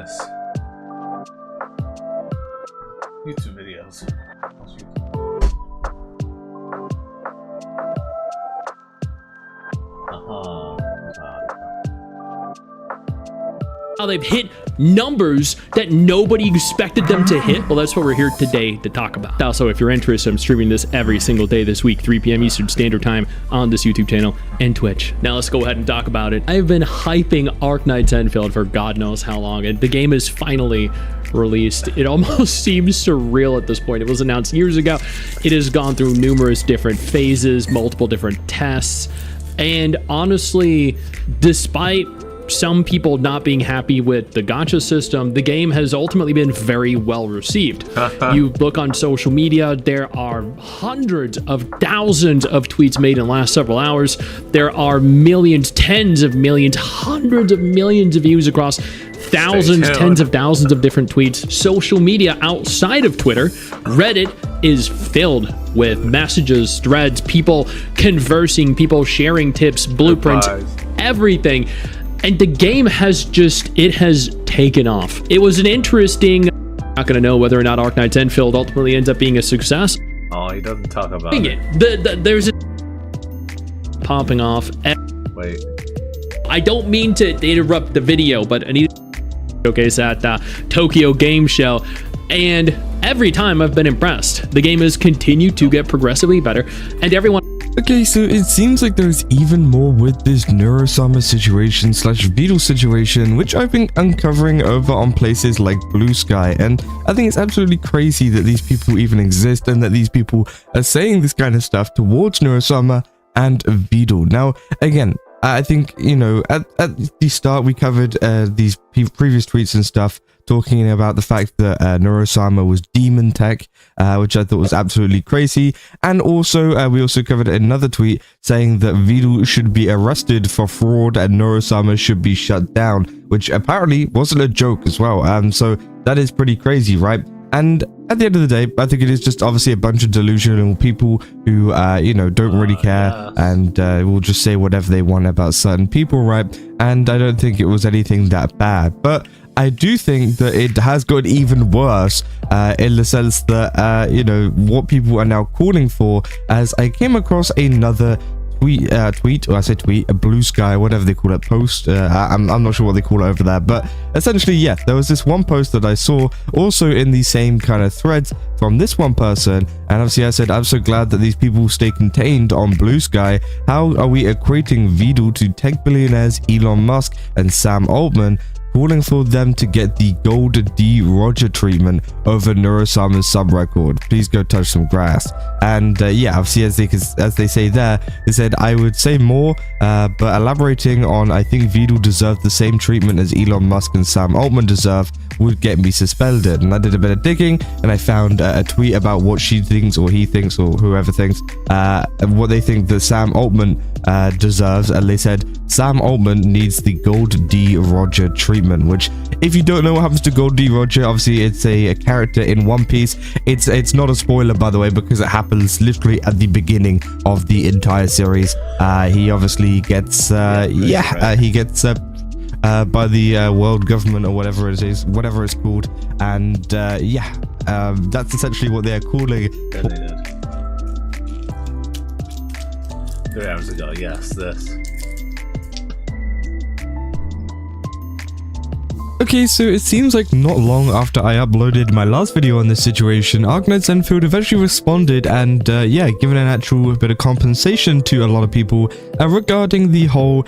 this. YouTube videos. How they've hit numbers that nobody expected them to hit. Well, that's what we're here today to talk about. Also, if you're interested, I'm streaming this every single day this week, 3 p.m. Eastern Standard Time on this YouTube channel and Twitch. Now let's go ahead and talk about it. I've been hyping Arknight Zenfield for God knows how long, and the game is finally released. It almost seems surreal at this point. It was announced years ago. It has gone through numerous different phases, multiple different tests, and honestly, despite some people not being happy with the gacha system, the game has ultimately been very well received. You look on social media, there are hundreds of thousands of tweets made in the last several hours. There are millions, tens of millions, hundreds of millions of views across thousands, tens of thousands of different tweets. Social media outside of Twitter, Reddit, is filled with messages, threads, people conversing, people sharing tips, blueprints, everything. And the game has taken off. It was an interesting, not gonna know whether or not Arknight Zenfield ultimately ends up being a success. Oh, he doesn't talk about it. There's a popping off. Wait. I don't mean to interrupt the video, but I need to showcase at the Tokyo Game Show. And every time I've been impressed. The game has continued to get progressively better, and everyone... Okay, so it seems like there's even more with this Neurosama situation slash Beetle situation, which I've been uncovering over on places like Blue Sky, and I think it's absolutely crazy that these people even exist and that these people are saying this kind of stuff towards Neurosama and Beetle. Now, again, I think, you know, at the start we covered these previous tweets and stuff talking about the fact that Neurosama was demon tech, which I thought was absolutely crazy. And also, we also covered another tweet saying that Vidal should be arrested for fraud and Neurosama should be shut down, which apparently wasn't a joke as well. So that is pretty crazy, right? And at the end of the day, I think it is just obviously a bunch of delusional people who, you know, don't really care and will just say whatever they want about certain people, right? And I don't think it was anything that bad. But I do think that it has got even worse in the sense that, you know, what people are now calling for, as I came across another tweet, a Blue Sky, whatever they call it, post. I'm not sure what they call it over there, but essentially, yeah, there was this one post that I saw also in the same kind of threads from this one person, and obviously I said, I'm so glad that these people stay contained on Blue Sky. How are we equating Vidal to tech billionaires Elon Musk and Sam Altman, calling for them to get the Gold D Roger treatment over Neurosama's sub record? Please go touch some grass. And yeah, obviously as they say there, they said, I would say more, but elaborating on, I think Vidal deserved the same treatment as Elon Musk and Sam Altman deserve, would get me suspended. And I did a bit of digging and I found a tweet about what she thinks, or he thinks, or whoever thinks, what they think that Sam Altman deserves. And they said Sam Altman needs the Gold D Roger treatment, which, if you don't know what happens to Gold D Roger, obviously it's a character in One Piece. It's not a spoiler, by the way, because it happens literally at the beginning of the entire series. He obviously gets he gets by the world government, or whatever it is, whatever it's called, and that's essentially what they're calling it. 3 hours ago, yes, this. Okay, so it seems like not long after I uploaded my last video on this situation, Arknight Zenfield eventually responded and, yeah, given an actual bit of compensation to a lot of people regarding the whole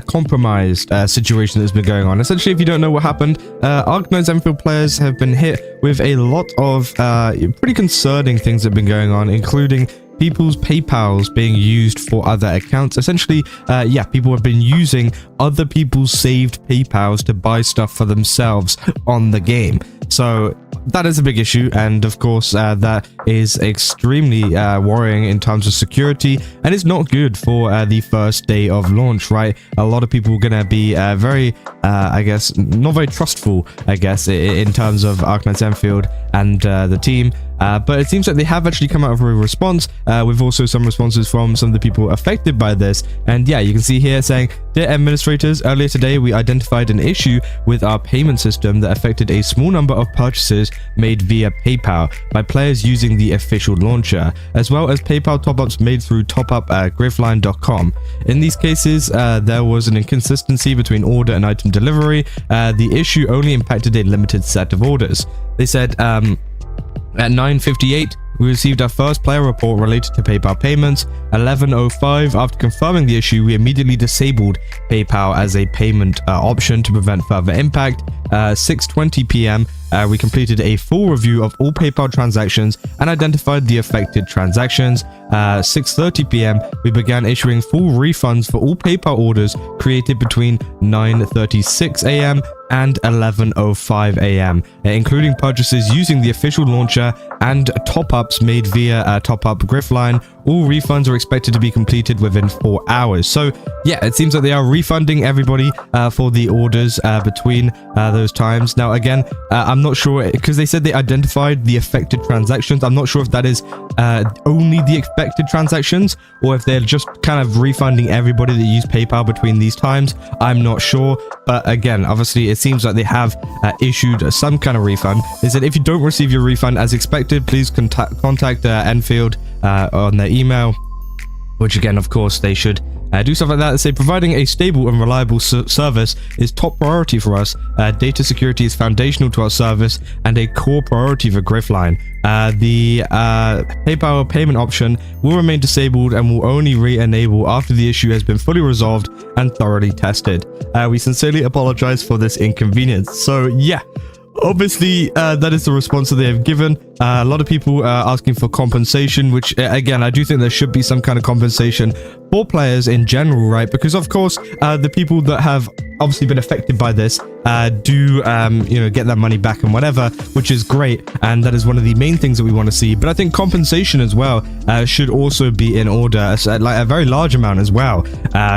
compromised situation that's been going on. Essentially, if you don't know what happened, Arknight Zenfield players have been hit with a lot of pretty concerning things that have been going on, including people's PayPals being used for other accounts. Essentially, yeah, people have been using other people's saved PayPals to buy stuff for themselves on the game. So that is a big issue, and of course that is extremely worrying in terms of security, and it's not good for the first day of launch, right? A lot of people are gonna be very I guess not very trustful, I guess, in terms of Arknight Zenfield and the team. But it seems like they have actually come out with a response, with also some responses from some of the people affected by this. And yeah, you can see here saying, "Dear administrators, earlier today we identified an issue with our payment system that affected a small number of purchases made via PayPal by players using the official launcher, as well as PayPal top-ups made through top-up@griffline.com. In these cases, there was an inconsistency between order and item delivery. The issue only impacted a limited set of orders." They said, at 9:58, we received our first player report related to PayPal payments. 11:05, after confirming the issue, we immediately disabled PayPal as a payment option to prevent further impact. 6:20 p.m, we completed a full review of all PayPal transactions and identified the affected transactions. 6:30 p.m, we began issuing full refunds for all PayPal orders created between 9:36 a.m. and 11:05 a.m, including purchases using the official launcher and top-ups made via top-up Griffline. All refunds are expected to be completed within 4 hours. So yeah, it seems like they are refunding everybody for the orders between those times. Now again, I'm not sure, because they said they identified the affected transactions. I'm not sure if that is only the affected transactions, or if they're just kind of refunding everybody that used PayPal between these times. I'm not sure, but again, obviously it seems like they have issued some kind of refund. They said, if you don't receive your refund as expected, please contact Enfield on their email, which again, of course, they should do stuff like that. They say, providing a stable and reliable service is top priority for us. Data security is foundational to our service and a core priority for Griffline. The PayPal payment option will remain disabled and will only re-enable after the issue has been fully resolved and thoroughly tested. We sincerely apologize for this inconvenience. So yeah, obviously that is the response that they have given. A lot of people are asking for compensation, which again, I do think there should be some kind of compensation for players in general, right? Because of course, the people that have obviously been affected by this do get their money back and whatever, which is great, and that is one of the main things that we want to see. But I think compensation as well should also be in order, like a very large amount as well,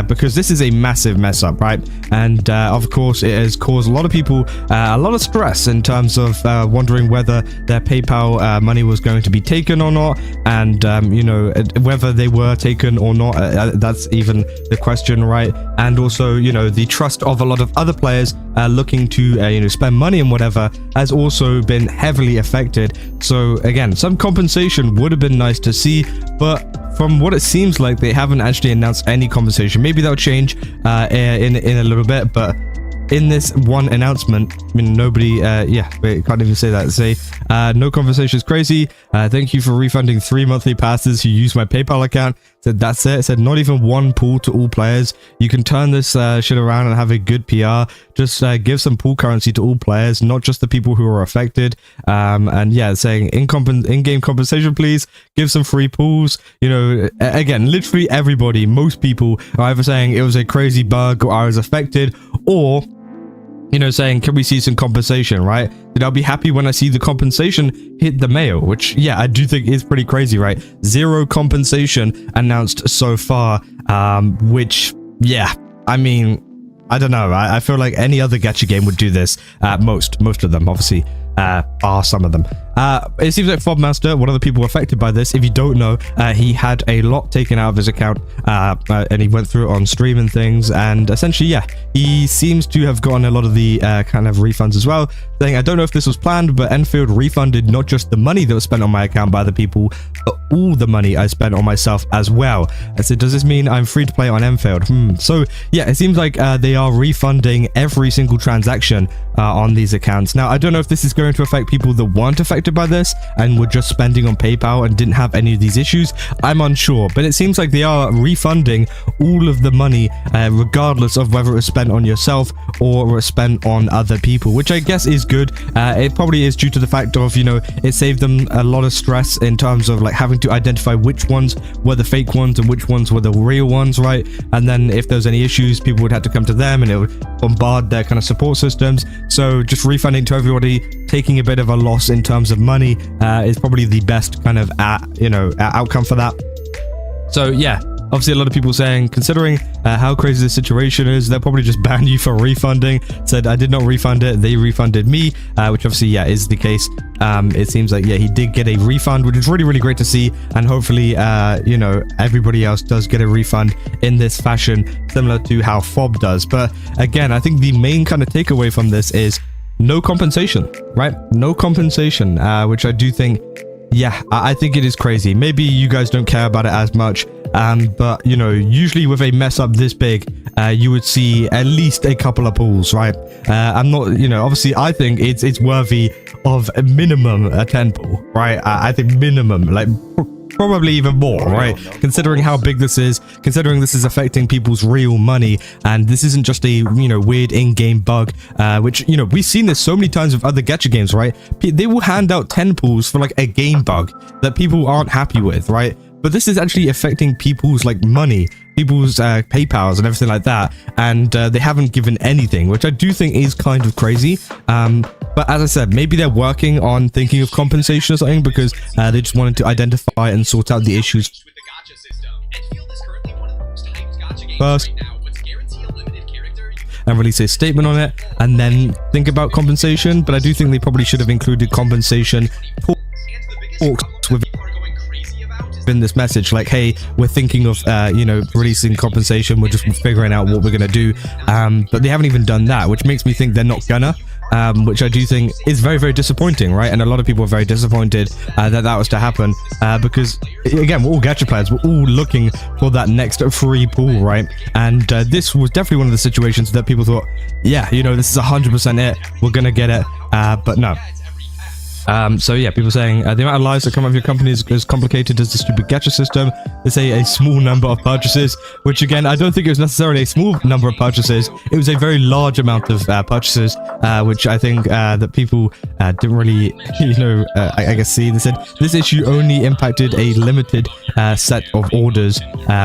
because this is a massive mess up, right? And of course, it has caused a lot of people a lot of stress in terms of wondering whether their PayPal money was going to be taken or not, and whether they were taken or not. That's even the question, right? And also, the trust of a lot of other players looking to spend money and whatever has also been heavily affected. So again, some compensation would have been nice to see, but from what it seems like, they haven't actually announced any compensation. Maybe that'll change in a little bit, but in this one announcement, I mean, nobody, wait, can't even say that. Say, no conversation is crazy. Thank you for refunding 3 monthly passes who used my PayPal account. Said that's it. Said not even one pool to all players. You can turn this shit around and have a good PR. Just give some pool currency to all players, not just the people who are affected. And yeah, saying in-game compensation, please. Give some free pools. Again, literally everybody, most people are either saying it was a crazy bug or I was affected, or saying, can we see some compensation, right? That I'll be happy when I see the compensation hit the mail, which, yeah, I do think is pretty crazy, right? 0 compensation announced so far, which, yeah, I mean, I don't know. I feel like any other gacha game would do this. Most of them, obviously, are some of them. It seems like Fobmaster, one of the people affected by this, if you don't know, he had a lot taken out of his account, and he went through it on stream and things, and essentially, yeah, he seems to have gotten a lot of the kind of refunds as well, saying, I don't know if this was planned, but Enfield refunded not just the money that was spent on my account by other people, but all the money I spent on myself as well. I said, does this mean I'm free to play on Enfield? So yeah, it seems like they are refunding every single transaction on these accounts. Now, I don't know if this is going to affect people that weren't affected by this and were just spending on PayPal and didn't have any of these issues. I'm unsure, but it seems like they are refunding all of the money, regardless of whether it was spent on yourself or was spent on other people, which I guess is good. It probably is due to the fact of, it saved them a lot of stress in terms of like having to identify which ones were the fake ones and which ones were the real ones, right? And then if there's any issues, people would have to come to them and it would bombard their kind of support systems. So just refunding to everybody, taking a bit of a loss in terms of money, is probably the best kind of outcome for that. So yeah, obviously a lot of people saying, considering how crazy the situation is, they'll probably just ban you for refunding. Said I did not refund it, they refunded me, which obviously, yeah, is the case. It seems like, yeah, he did get a refund, which is really, really great to see. And hopefully, you know, everybody else does get a refund in this fashion, similar to how Fob does. But again, I think the main kind of takeaway from this is no compensation, right? No compensation, which I do think, yeah, I think it is crazy. Maybe you guys don't care about it as much, but you know, usually with a mess up this big, you would see at least a couple of pulls, right? I'm not, you know, obviously I think it's worthy of a minimum a 10 pull, right? I think minimum, like probably even more, right? Considering how big this is, considering this is affecting people's real money, and this isn't just a, you know, weird in-game bug, which, you know, we've seen this so many times with other gacha games, right? They will hand out 10 pulls for like a game bug that people aren't happy with, right? But this is actually affecting people's like money, people's PayPals and everything like that, and they haven't given anything, which I do think is kind of crazy. But as I said, maybe they're working on thinking of compensation or something, because they just wanted to identify and sort out the issues first and release a statement on it, and then think about compensation. But I do think they probably should have included compensation talks within this message, like, hey, we're thinking of you know, releasing compensation, we're just figuring out what we're gonna do. But they haven't even done that, which makes me think they're not gonna, which I do think is very, very disappointing, right? And a lot of people are very disappointed that was to happen, because again, we're all gacha players, we're all looking for that next free pool, right? And this was definitely one of the situations that people thought, yeah, you know, this is 100% it, we're gonna get it, but no. So yeah, people saying the amount of lives that come out of your company is as complicated as the stupid gacha system. They say a small number of purchases, which again, I don't think it was necessarily a small number of purchases. It was a very large amount of purchases, which I think that people didn't really, you know, I guess see. They said this issue only impacted a limited set of orders,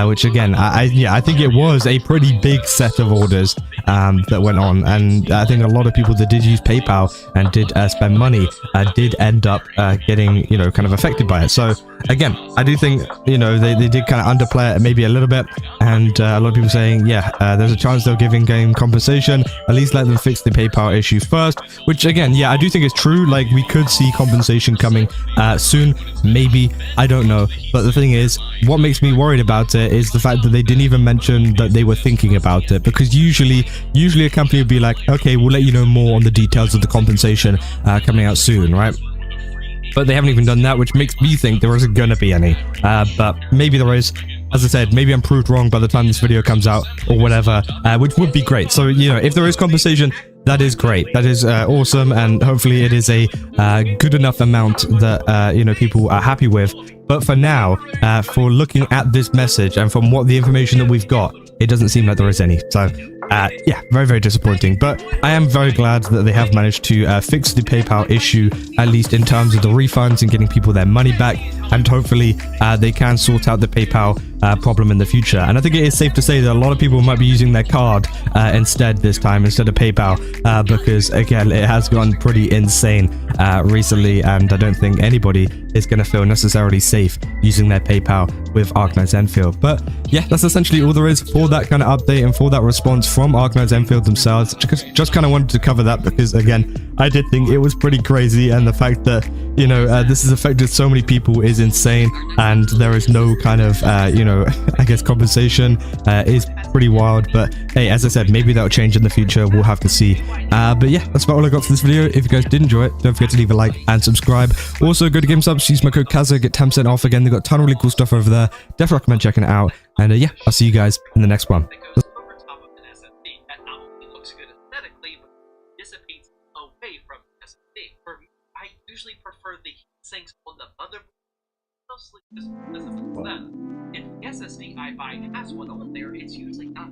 which again, I think it was a pretty big set of orders that went on, and I think a lot of people that did use PayPal and did spend money did end up getting, you know, kind of affected by it. So again, I do think, you know, they did kind of underplay it maybe a little bit, and a lot of people saying, yeah, there's a chance they'll give in-game compensation, at least let them fix the PayPal issue first, which again, yeah, I do think is true. Like, we could see compensation coming soon, maybe, I don't know. But the thing is, what makes me worried about it is the fact that they didn't even mention that they were thinking about it, because usually a company would be like, okay, we'll let you know more on the details of the compensation coming out soon, right? But they haven't even done that, which makes me think there isn't gonna be any, but maybe there is. As I said, maybe I'm proved wrong by the time this video comes out or whatever, which would be great. So, you know, if there is compensation, that is great, that is awesome, and hopefully it is a good enough amount that you know, people are happy with. But for now, for looking at this message and from what the information that we've got, it doesn't seem like there is any. So yeah, very, very disappointing. But I am very glad that they have managed to fix the PayPal issue, at least in terms of the refunds and getting people their money back, and hopefully they can sort out the PayPal problem in the future. And I think it is safe to say that a lot of people might be using their card instead this time, instead of PayPal, because again, it has gone pretty insane recently, and I don't think anybody is going to feel necessarily safe using their PayPal with Arknights Enfield. But yeah, that's essentially all there is for that kind of update and for that response from Arknights Enfield themselves. Just kind of wanted to cover that because, again, I did think it was pretty crazy, and the fact that, you know, this has affected so many people is insane, and there is no kind of, you know, I guess compensation is pretty wild. But hey, as I said, maybe that'll change in the future. We'll have to see. But yeah, that's about all I got for this video. If you guys did enjoy it, don't forget to leave a like and subscribe. Also, go to GameStop, use my code Kaza, get 10% off. Again, they've got a ton of really cool stuff over there. Definitely recommend checking it out. And yeah, I'll see you guys in the next one. I usually prefer the sinks on the motherboard, mostly just because of that. If the SSD I buy has one on there, it's usually not